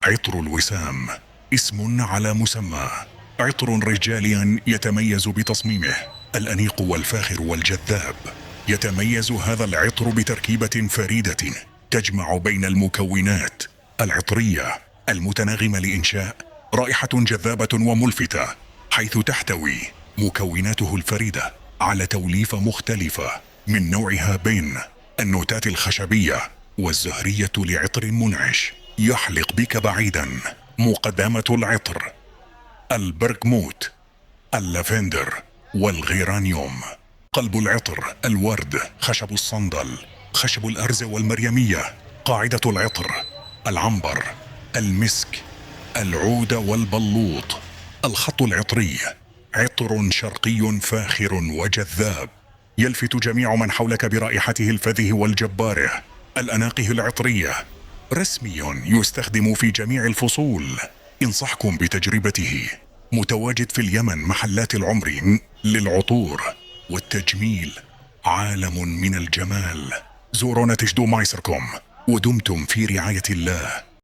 عطر الوسام اسم على مسمى. عطر رجالي يتميز بتصميمه الأنيق والفاخر والجذاب. يتميز هذا العطر بتركيبة فريدة تجمع بين المكونات العطرية المتناغمة لإنشاء رائحة جذابة وملفتة، حيث تحتوي مكوناته الفريدة على توليفة مختلفة من نوعها بين النوتات الخشبية والزهرية لعطر منعش يحلق بك بعيدا. مقدمة العطر: البرغموت، اللافندر، والغيرانيوم. قلب العطر: الورد، خشب الصندل، خشب الأرز والمريمية. قاعدة العطر: العنبر، المسك، العود والبلوط. الخط العطري: عطر شرقي فاخر وجذاب يلفت جميع من حولك برائحته الفذه والجباره. الأناقه العطرية: رسمي يستخدم في جميع الفصول. انصحكم بتجربته. متواجد في اليمن محلات العمر للعطور والتجميل. عالم من الجمال. زورونا تجدوا مايسركم ودمتم في رعاية الله.